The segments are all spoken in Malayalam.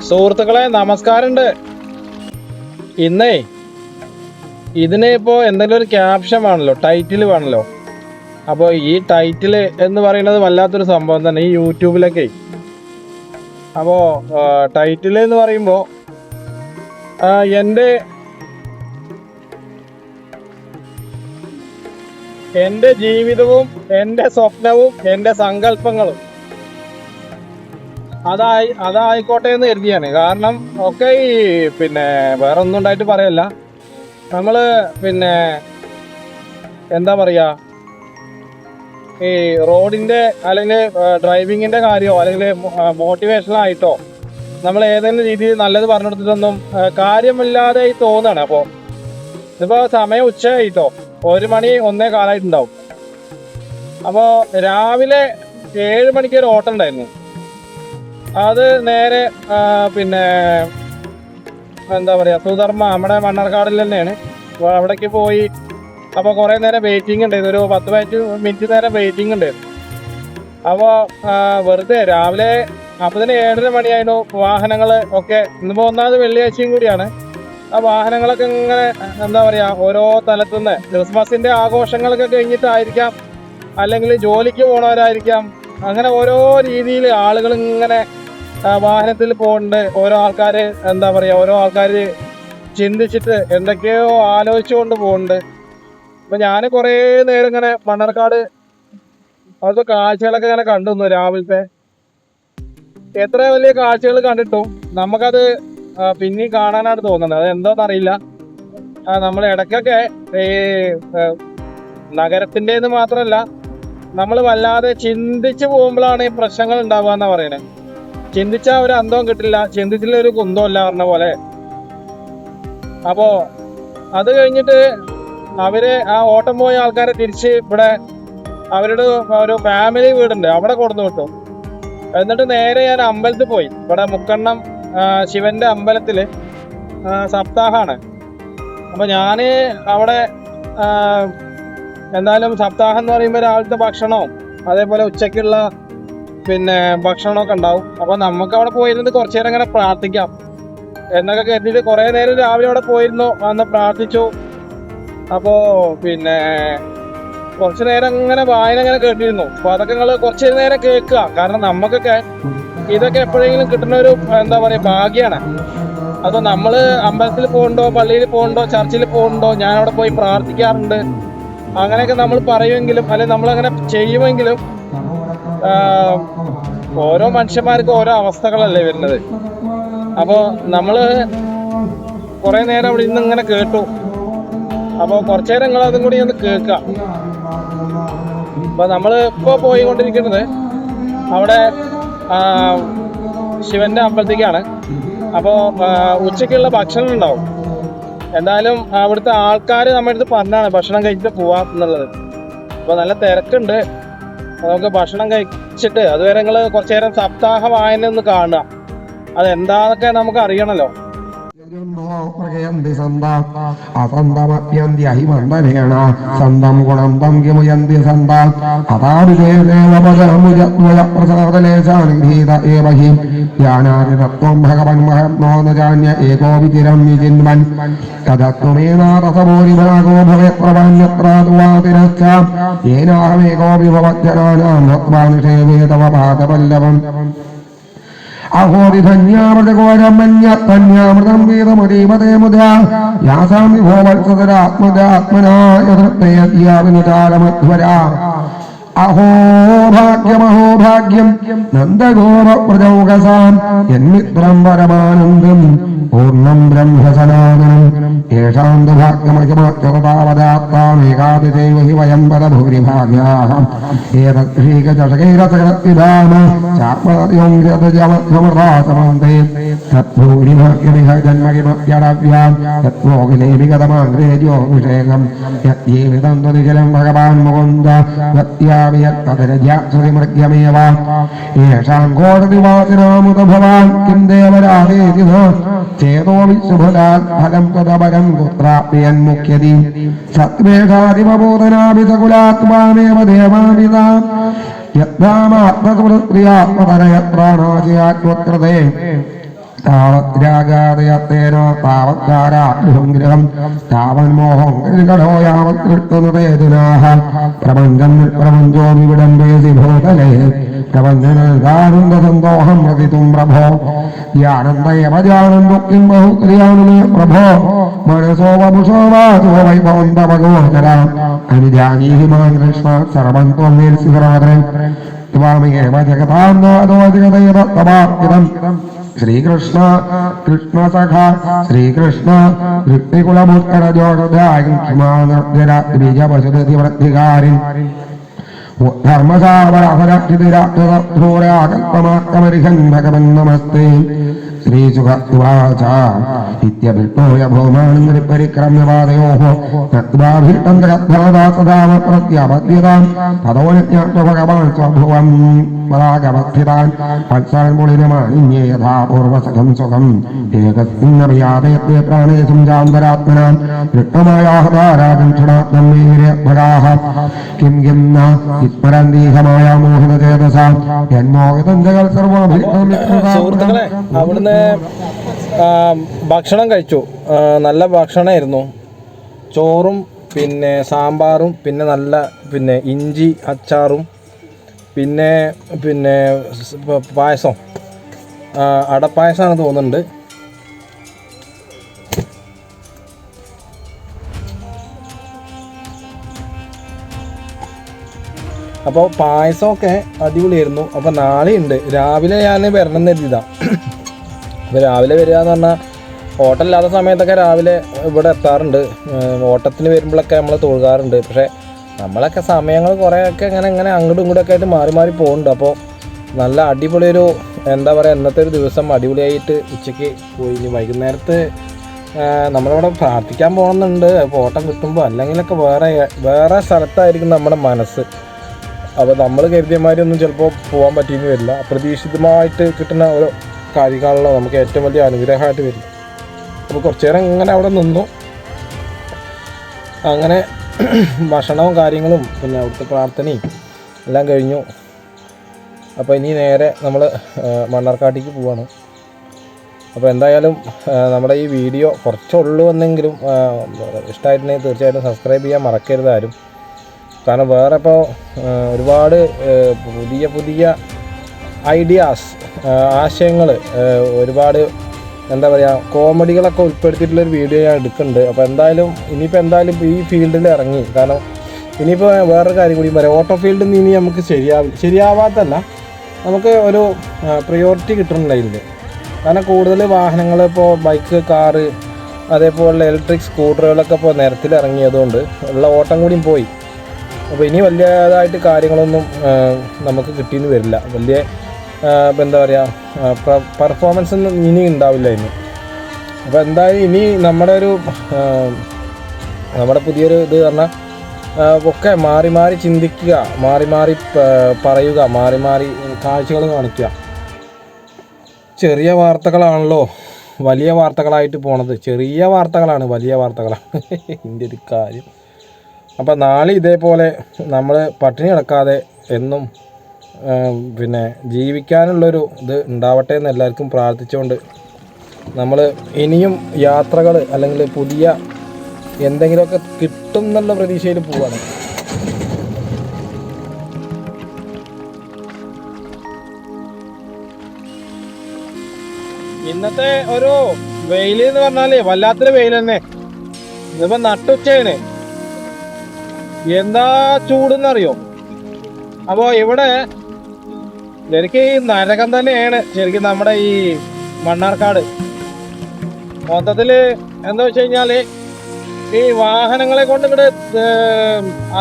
സുഹൃത്തുക്കളെ നമസ്കാരമുണ്ട്. ഇന്നേ ഇതിന് ഇപ്പോൾ എന്തെങ്കിലും ഒരു ക്യാപ്ഷൻ വേണമല്ലോ, ടൈറ്റിൽ വേണമല്ലോ. അപ്പോൾ ഈ ടൈറ്റിൽ എന്ന് പറയുന്നത് വല്ലാത്തൊരു സംഭവം തന്നെ ഈ യൂട്യൂബിലൊക്കെ. അപ്പോൾ ടൈറ്റിൽ എന്ന് പറയുമ്പോൾ എൻ്റെ ജീവിതവും എൻ്റെ സ്വപ്നവും എൻ്റെ സങ്കല്പങ്ങളും അതായിക്കോട്ടെ എന്ന് കരുതിയാണ്. കാരണം ഒക്കെ ഈ വേറെ ഒന്നും ഉണ്ടായിട്ട് പറയല്ല, നമ്മള് എന്താ പറയാ, ഈ റോഡിന്റെ അല്ലെങ്കിൽ ഡ്രൈവിങ്ങിന്റെ കാര്യമോ അല്ലെങ്കിൽ മോട്ടിവേഷനായിട്ടോ നമ്മൾ ഏതെങ്കിലും രീതിയിൽ നല്ലത് പറഞ്ഞു കൊടുത്തിട്ടൊന്നും കാര്യമില്ലാതെ തോന്നുകയാണ്. അപ്പോൾ ഇതിപ്പോൾ സമയം ഉച്ചയായിട്ടോ, 1 മണി 1:15 അപ്പോൾ രാവിലെ 7 മണിക്ക് ഒരു ഓട്ടം ഉണ്ടായിരുന്നു. അത് നേരെ എന്താ പറയുക, സുധർമ്മ നമ്മുടെ മണ്ണാർക്കാടിൽ തന്നെയാണ്. അപ്പോൾ അവിടേക്ക് പോയി. അപ്പോൾ കുറേ നേരം വെയിറ്റിംഗ് ഉണ്ടായിരുന്നു, ഒരു 10-15 മിനിറ്റ് നേരം വെയിറ്റിംഗ് ഉണ്ടായിരുന്നു. അപ്പോൾ വെറുതെ രാവിലെ അപ്പോൾ തന്നെ 7:30 മണിയായിരുന്നു. വാഹനങ്ങൾ ഒക്കെ ഇന്നിപ്പോൾ ഒന്നാമത് വെള്ളിയാഴ്ചയും കൂടിയാണ്. ആ വാഹനങ്ങളൊക്കെ ഇങ്ങനെ എന്താ പറയുക, ഓരോ സ്ഥലത്തുനിന്ന് ക്രിസ്മസിൻ്റെ ആഘോഷങ്ങളൊക്കെ കഴിഞ്ഞിട്ടായിരിക്കാം, അല്ലെങ്കിൽ ജോലിക്ക് പോകണവരായിരിക്കാം, അങ്ങനെ ഓരോ രീതിയിൽ ആളുകൾ ഇങ്ങനെ വാഹനത്തിൽ പോകുന്നുണ്ട്. ഓരോ ആൾക്കാർ എന്താ പറയുക, ഓരോ ആൾക്കാർ ചിന്തിച്ചിട്ട് എന്തൊക്കെയോ ആലോചിച്ചുകൊണ്ട് പോകുന്നുണ്ട്. അപ്പം ഞാൻ കുറേ നേരം ഇങ്ങനെ മണ്ണാർക്കാട് അവിടുത്തെ കാഴ്ചകളൊക്കെ ഇങ്ങനെ കണ്ടുവന്നു. രാവിലത്തെ എത്ര വലിയ കാഴ്ചകൾ കണ്ടിട്ടും നമുക്കത് പിന്നെയും കാണാനാണ് തോന്നുന്നത്. അത് എന്തോന്നറിയില്ല. നമ്മൾ ഇടയ്ക്കൊക്കെ ഈ നഗരത്തിൻ്റെന്ന് മാത്രമല്ല, നമ്മൾ വല്ലാതെ ചിന്തിച്ച് പോകുമ്പോഴാണ് ഈ പ്രശ്നങ്ങൾ ഉണ്ടാവുക എന്നാണ് പറയുന്നത്. ചിന്തിച്ചാൽ ഒരു അന്തവും കിട്ടില്ല, ചിന്തിച്ചില്ല ഒരു കുന്തമില്ല പറഞ്ഞ പോലെ. അപ്പോൾ അത് കഴിഞ്ഞിട്ട് അവര് ആ ഓട്ടം പോയ ആൾക്കാരെ തിരിച്ച് ഇവിടെ അവരുടെ ഒരു ഫാമിലി വീടുണ്ട്, അവിടെ കൊടുത്തു വിട്ടു. എന്നിട്ട് നേരെ ഞാൻ അമ്പലത്തിൽ പോയി. ഇവിടെ മുക്കണ്ണം ശിവന്റെ അമ്പലത്തിൽ സപ്താഹമാണ്. അപ്പോൾ ഞാൻ അവിടെ എന്തായാലും സപ്താഹം എന്ന് പറയുമ്പോൾ രാവിലത്തെ ഭക്ഷണവും അതേപോലെ ഉച്ചയ്ക്കുള്ള ഭക്ഷണമൊക്കെ ഉണ്ടാവും. അപ്പോൾ നമുക്ക് അവിടെ പോയിരുന്നത് കുറച്ചു നേരം ഇങ്ങനെ പ്രാർത്ഥിക്കാം എന്നൊക്കെ കരുതിയിട്ട് കുറേ നേരം രാവിലെ അവിടെ പോയിരുന്നു, വന്ന് പ്രാർത്ഥിച്ചു. അപ്പോൾ കുറച്ചു നേരം ഇങ്ങനെ വായന ഇങ്ങനെ കേട്ടിരുന്നു. അപ്പോൾ അതൊക്കെ നിങ്ങൾ കുറച്ച് നേരം കേൾക്കുക. കാരണം നമുക്കൊക്കെ ഇതൊക്കെ എപ്പോഴെങ്കിലും കിട്ടുന്ന ഒരു എന്താ പറയുക ഭാഗ്യമാണ്. അപ്പോൾ നമ്മൾ അമ്പലത്തിൽ പോകുന്നുണ്ടോ, പള്ളിയിൽ പോകുന്നുണ്ടോ, ചർച്ചിൽ പോകുന്നുണ്ടോ, ഞാൻ അവിടെ പോയി പ്രാർത്ഥിക്കാറുണ്ട്, അങ്ങനെയൊക്കെ നമ്മൾ പറയുമെങ്കിലും അല്ലെങ്കിൽ നമ്മളങ്ങനെ ചെയ്യുമെങ്കിലും ഓരോ മനുഷ്യന്മാർക്കും ഓരോ അവസ്ഥകളല്ലേ വരുന്നത്. അപ്പോൾ നമ്മൾ കുറേ നേരം അവിടെ ഇന്ന് ഇങ്ങനെ കേട്ടു. അപ്പോൾ കുറച്ചു നേരം നിങ്ങൾ അതും കൂടി ഒന്ന് കേൾക്കുക. അപ്പോൾ നമ്മൾ ഇപ്പോൾ പോയിക്കൊണ്ടിരിക്കുന്നത് അവിടെ ശിവന്റെ അമ്പലത്തേക്കാണ്. അപ്പോൾ ഉച്ചയ്ക്കുള്ള ഭക്ഷണം ഉണ്ടാവും. എന്തായാലും അവിടുത്തെ ആൾക്കാർ നമ്മുടെ അടുത്ത് പറഞ്ഞാണ് ഭക്ഷണം കഴിച്ചിട്ട് പോവാം എന്നുള്ളത്. അപ്പോൾ നല്ല തിരക്കുണ്ട്. നമുക്ക് ഭക്ഷണം കഴിച്ചിട്ട് അതുവരെ നിങ്ങൾ കുറച്ചു നേരം സപ്താഹ വായന ഒന്ന് കാണുക. അതെന്താന്നൊക്കെ നമുക്ക് അറിയണമല്ലോ. സന്തം ഗുണം പങ്കിമുയന്തി സന്താം ജ്ഞാനാദിതത്വം ഭഗവൻ മഹത്മോനജാന്യ ഏകോ വിചിരം വിചിന്വൻ തദത്വമേനാരസഭൂരിഭാഗോ ഭവേത്രവാന്യത്രാതുവാതിരശ്ച യേനാഹമേകോ വിഭവജ്ജനാനാം നത്വാനുഷേവേ തവ പാദപല്ലവം അഹോരിധന്യാമൃതഘോരമന്യത്തന്യാമൃതം വീതമുദീമതേ മുദാ യാസാം വിഭോവത്സരാത്മജാത്മനായതൃപ്തയത്യാവിനുചാരമധ്വരാ അഹോ ഭാഗ്യം നന്ദഗോപപ്രജൗകസാം യന്മിത്രം പരമാനന്ദം പൂർണ്ണം ബ്രഹ്മസനാതനം യേഷാന്തഭാഗ്യമഹിമചതാവദാത്താമേകാദിദൈവ ഹി വയം പരഭൂരിഭാഗ്യാഃ ഏതശ്രീകചഷകൈരസകൃത്തിധാമ ചാത്മയോംഗ്രതജമധ്വമൃതാസമന്തേ തദ്ഭൂരിഭാഗ്യമിഹ ജന്മകിമപ്യടവ്യാം യത്വോകിലേഭിഗതമാംഗ്രേജ്യോഭിഷേകം യജ്ജീവിതം ത്വതിജലം ഭഗവാൻ മുകുന്ദ യത്യാവിയത്തതരജ്യാശ്രുതിമൃഗ്യമേവ യേഷാം ഘോരനിവാസിനാമുത ഭവാൻ കിം ദേവരാധേതി ചേതോ വിശുഭലാൽ ഫലം തദപരം പുത്രാപ്യൻ മുഖ്യതി സത്വേഷാദിമബോധനാഭിസകുലാത്മാമേവ ദേവാമിതാം യദ്ധാമാത്മസുഹൃത്രിയാത്മതരയത്രാണാചയാത്മകൃതേ താവത്രാഗാതയത്തേനോ താവത്കാരാഗ്രഹം ഗൃഹം താവന്മോഹം കടോ യാവത് കൃഷ്ണനുപേതുനാഹ പ്രപഞ്ചം പ്രപഞ്ചോ വിവിടംബേസി ഭൂതലേ പ്രപഞ്ചനാനന്ദസന്തോഹം പ്രതിതും പ്രഭോ യാനന്ദയവ ജാനന്ദം കിം ബഹുക്രിയാനുമേ പ്രഭോ മനസോ വപുഷോ വാചോ വൈഭവം തവ ഗോചര അനുജാനീഹി മാൻ കൃഷ്ണ സർവം ത്വം വേൽസി സർവത്രൻ ത്വാമേവ ജഗതാന്നാദോ ജഗതൈവ തവാർപ്പിതം ശ്രീകൃഷ്ണ കൃഷ്ണ സഖ ശ്രീകൃഷ്ണ ൃഷ്ണികുലമുത്കരജോഷായുഷ്മാനർദ്ദരാത്രിജപശുതിവൃത്തികാരിൻ ധർമ്മസാവരാഹരക്ഷിതിരാക്ഷതൂരാകൽപമാക്കമരിഹൻ ഭഗവൻ നമസ്തേ ശ്രീസുഖവാച ഇത്യഭിഷ്ടോയ ഭൗമാനന്ദരിപരിക്രമ്യപാദയോഃ തദ്വാഭീഷ്ടം ജഗദ്ധരദാസദാമ പ്രത്യാപദ്യതാം തതോ ജ്ഞാത്വ ഭഗവാൻ സ്വഭുവം പരാഗവസ്ഥിതാൻ വത്സാൻ മുളിരമാണിന്യേ യഥാ പൂർവസഖം സുഖം ഏകസ്മിന്നഭിയാതയത്തെ പ്രാണേശും ജാന്തരാത്മനാം കൃഷ്ണമായാഹതാരാജം ക്ഷണാത്മം മേരഭഗാഃ കിം കിം ന വിസ്മരന്തീഹമായ മോഹിതചേതസാം യന്മോഹിതം ജഗൽ സുഹൃത്തുക്കളെ അവിടുന്ന് ഭക്ഷണം കഴിച്ചു. നല്ല ഭക്ഷണമായിരുന്നു. ചോറും പിന്നെ സാമ്പാറും പിന്നെ നല്ല പിന്നെ ഇഞ്ചി അച്ചാറും പിന്നെ പായസം അടപ്പായസമാണ് തോന്നുന്നുണ്ട്. അപ്പോൾ പായസമൊക്കെ അടിപൊളിയായിരുന്നു. അപ്പോൾ നാളെയുണ്ട്. രാവിലെ ഞാൻ വരണം എന്ന് കരുതിയതാണ്. അപ്പോൾ രാവിലെ വരിക എന്ന് പറഞ്ഞാൽ ഓട്ടമില്ലാത്ത സമയത്തൊക്കെ രാവിലെ ഇവിടെ എത്താറുണ്ട്. ഓട്ടത്തിന് വരുമ്പോഴൊക്കെ നമ്മൾ തൊഴുകാറുണ്ട്. പക്ഷേ നമ്മളൊക്കെ സമയങ്ങൾ കുറേയൊക്കെ ഇങ്ങനെ അങ്ങോട്ടും ഇങ്ങോട്ടൊക്കെ ആയിട്ട് മാറി മാറി പോകുന്നുണ്ട്. അപ്പോൾ നല്ല അടിപൊളിയൊരു എന്താ പറയുക, ഇന്നത്തെ ഒരു ദിവസം അടിപൊളിയായിട്ട് ഉച്ചയ്ക്ക് പോയി. ഇനി വൈകുന്നേരത്ത് നമ്മളിവിടെ പ്രാർത്ഥിക്കാൻ പോകുന്നുണ്ട്. അപ്പോൾ ഓട്ടം കിട്ടുമ്പോൾ അല്ലെങ്കിലൊക്കെ വേറെ സ്ഥലത്തായിരിക്കും നമ്മുടെ മനസ്സ്. അപ്പോൾ നമ്മൾ കരുതിയമാതിരി ഒന്നും ചിലപ്പോൾ പോകാൻ പറ്റിയെന്ന് വരില്ല. അപ്രതീക്ഷിതമായിട്ട് കിട്ടുന്ന ഓരോ കാര്യങ്ങളാണല്ലോ നമുക്ക് ഏറ്റവും വലിയ അനുഗ്രഹമായിട്ട് വരും. അപ്പോൾ കുറച്ചു നേരം ഇങ്ങനെ അവിടെ നിന്നു. അങ്ങനെ ഭക്ഷണവും കാര്യങ്ങളും പിന്നെ അവിടുത്തെ പ്രാർത്ഥനയും എല്ലാം കഴിഞ്ഞു. അപ്പോൾ ഇനി നേരെ നമ്മൾ മണ്ണാർക്കാട്ടേക്ക് പോവാണ്. അപ്പോൾ എന്തായാലും നമ്മുടെ ഈ വീഡിയോ കുറച്ചുള്ളൂ എന്നെങ്കിലും ഇഷ്ടമായിട്ടുണ്ടെങ്കിൽ തീർച്ചയായിട്ടും സബ്സ്ക്രൈബ് ചെയ്യാൻ മറക്കരുത് ആരും. കാരണം വേറെ ഇപ്പോൾ ഒരുപാട് പുതിയ ഐഡിയാസ് ആശയങ്ങൾ ഒരുപാട് എന്താ പറയുക കോമഡികളൊക്കെ ഉൾപ്പെടുത്തിയിട്ടുള്ളൊരു വീഡിയോ ഞാൻ എടുക്കുന്നുണ്ട്. അപ്പോൾ എന്തായാലും എന്തായാലും ഈ ഫീൽഡിൽ ഇറങ്ങി. കാരണം ഇനിയിപ്പോൾ വേറൊരു കാര്യം കൂടി പറയാം. ഓട്ടോ ഫീൽഡിൽ നിന്ന് ഇനി നമുക്ക് ശരിയാവാത്തല്ല, നമുക്ക് ഒരു പ്രയോറിറ്റി കിട്ടുന്നുണ്ടായില്ല. കാരണം കൂടുതൽ വാഹനങ്ങൾ ഇപ്പോൾ ബൈക്ക്, കാറ്, അതേപോലെ ഇലക്ട്രിക് സ്കൂട്ടറുകളൊക്കെ ഇപ്പോൾ നിരത്തിൽ ഇറങ്ങിയതുകൊണ്ട് ഉള്ള ഓട്ടം കൂടിയും പോയി. അപ്പോൾ ഇനി വലിയതായിട്ട് കാര്യങ്ങളൊന്നും നമുക്ക് കിട്ടിയെന്ന് വരില്ല. വലിയ എന്താ പറയുക പെർഫോമൻസ് ഒന്നും ഇനി ഉണ്ടാവില്ല ഇനി. അപ്പോൾ എന്തായാലും ഇനി നമ്മുടെ പുതിയൊരു ഇത് പറഞ്ഞാൽ ഒക്കെ മാറി മാറി ചിന്തിക്കുക, മാറി മാറി പറയുക, മാറി മാറി കാഴ്ചകൾ കാണിക്കുക. ചെറിയ വാർത്തകളാണല്ലോ വലിയ വാർത്തകളായിട്ട് പോണത്. ചെറിയ വാർത്തകളാണ് വലിയ വാർത്തകളാണ് ഇതിൻ്റെ ഒരു കാര്യം. അപ്പോൾ നാളെ ഇതേപോലെ നമ്മൾ പട്ടിണി കിടക്കാതെ എന്നും പിന്നെ ജീവിക്കാനുള്ളൊരു ഇത് ഉണ്ടാവട്ടെ എന്ന് എല്ലാവർക്കും പ്രാർത്ഥിച്ചുകൊണ്ട് നമ്മൾ ഇനിയും യാത്രകൾ അല്ലെങ്കിൽ പുതിയ എന്തെങ്കിലുമൊക്കെ കിട്ടും എന്നുള്ള പ്രതീക്ഷയിൽ പോവാണ്. ഇന്നത്തെ ഒരു വെയിൽ എന്ന് പറഞ്ഞാൽ വല്ലാത്തൊരു വെയിൽ തന്നെ. ഇതിപ്പോൾ നട്ടുച്ചയാണ്. എന്താ ചൂടെന്നറിയോ? അപ്പോൾ ഇവിടെ ശരിക്കും ഈ നരകം തന്നെയാണ് ശരിക്കും നമ്മുടെ ഈ മണ്ണാർക്കാട്. മൊത്തത്തിൽ എന്താ വെച്ച് കഴിഞ്ഞാൽ ഈ വാഹനങ്ങളെ കൊണ്ട് ഇവിടെ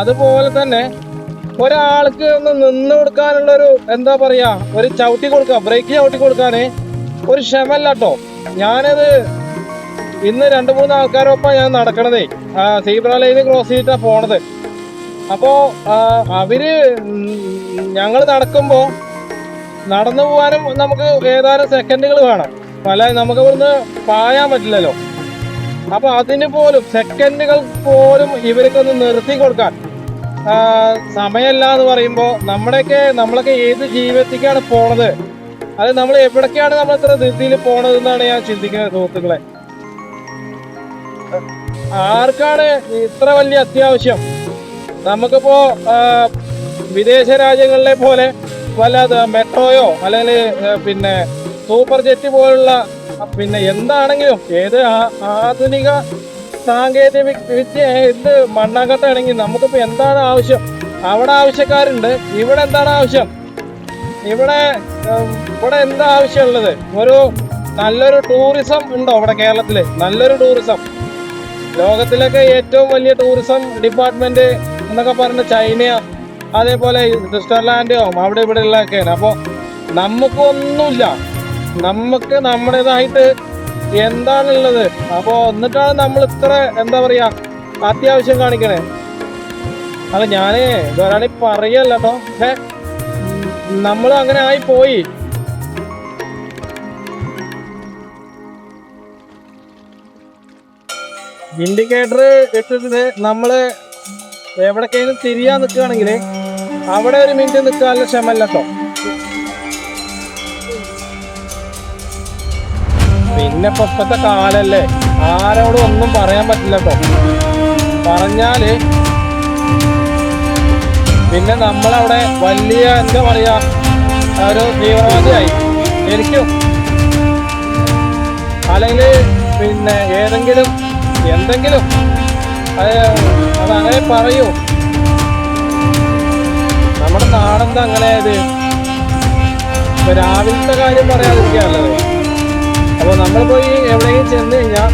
അതുപോലെ തന്നെ ഒരാൾക്ക് ഒന്ന് നിന്ന് കൊടുക്കാനുള്ളൊരു എന്താ പറയുക, ഒരു ചവിട്ടി കൊടുക്കുക, ബ്രേക്ക് ചവിട്ടി കൊടുക്കാൻ ഒരു ക്ഷമല്ല കേട്ടോ. ഞാനത് ഇന്ന് 2-3 ആൾക്കാരൊപ്പം ഞാൻ നടക്കണതേ സീബ്ര ലൈന് ക്രോസ് ചെയ്തിട്ടാണ് പോണത്. അപ്പോൾ ഞങ്ങൾ നടക്കുമ്പോൾ നടന്നു പോകാനും നമുക്ക് ഏതാനും സെക്കൻഡുകൾ വേണം. നമുക്ക് ഇവിടുന്ന് പായാൻ പറ്റില്ലല്ലോ. അപ്പോൾ അതിന് പോലും സെക്കൻഡുകൾ പോലും ഇവർക്കൊന്ന് നിർത്തി കൊടുക്കാൻ സമയമല്ല എന്ന് പറയുമ്പോൾ നമ്മളൊക്കെ ഏത് ജീവിതത്തിലേക്കാണ് പോണത്? അത് നമ്മൾ എവിടേക്കാണ് നമ്മൾ ഇത്ര ധൃതിയിൽ പോണതെന്നാണ് ഞാൻ ചിന്തിക്കുന്നത് സുഹൃത്തുക്കളെ. ആർക്കാണ് ഇത്ര വലിയ അത്യാവശ്യം? നമുക്കിപ്പോ വിദേശ രാജ്യങ്ങളിലെ പോലെ വല്ല മെട്രോയോ അല്ലെങ്കിൽ പിന്നെ സൂപ്പർ ജെറ്റ് പോലുള്ള പിന്നെ എന്താണെങ്കിലും ഏത് ആധുനിക സാങ്കേതിക വിദ്യ എന്ത് മണ്ണാങ്കട്ടാണെങ്കിൽ നമുക്കിപ്പോൾ എന്താണ് ആവശ്യം? അവിടെ ആവശ്യക്കാരുണ്ട്. ഇവിടെ എന്താണ് ആവശ്യം? ഇവിടെ എന്താ ആവശ്യമുള്ളത്? നല്ലൊരു ടൂറിസം ഉണ്ടോ ഇവിടെ കേരളത്തില്? നല്ലൊരു ടൂറിസം, ലോകത്തിലൊക്കെ ഏറ്റവും വലിയ ടൂറിസം ഡിപ്പാർട്ട്മെന്റ് എന്നൊക്കെ പറഞ്ഞ ചൈന, അതേപോലെ സ്വിറ്റ്സർലാൻഡോ അവിടെ ഇവിടെ ഉള്ളതൊക്കെയാണ്. അപ്പോൾ നമുക്കൊന്നുമില്ല, നമുക്ക് നമ്മുടേതായിട്ട് എന്താണുള്ളത്? അപ്പോൾ എന്നിട്ടാണ് നമ്മൾ ഇത്ര എന്താ പറയാ അത്യാവശ്യം കാണിക്കണേ. അല്ല ഞാനേ ഒരാളീ പറയല്ല കേട്ടോ, പക്ഷെ നമ്മൾ അങ്ങനെ ആയി പോയി. ഇൻഡിക്കേറ്റർ ഇട്ടിട്ട് നമ്മള് എവിടേക്കെങ്കിലും തിരിയാൻ നിൽക്കുകയാണെങ്കിൽ അവിടെ ഒരു മിനിറ്റ് നിൽക്കാനുള്ള ക്ഷമല്ല കേട്ടോ. പിന്നെ ഇപ്പത്തെ കാലല്ലേ, ആരോടും ഒന്നും പറയാൻ പറ്റില്ല കേട്ടോ. പറഞ്ഞാല് പിന്നെ നമ്മളവിടെ വലിയ എന്താ പറയാ ഒരു തീവ്രവാദിയായി ശരിക്കും. അല്ലെങ്കിൽ പിന്നെ എന്തെങ്കിലും അതങ്ങനെ പറയൂ. നമ്മുടെ നാടെന്താ അങ്ങനെ ആയത്? ഇപ്പൊ രാവിലത്തെ കാര്യം പറയാതിരിക്കാനുള്ളത്. അപ്പോൾ നമ്മൾ പോയി എവിടെയെങ്കിലും ചെന്ന് കഴിഞ്ഞാൽ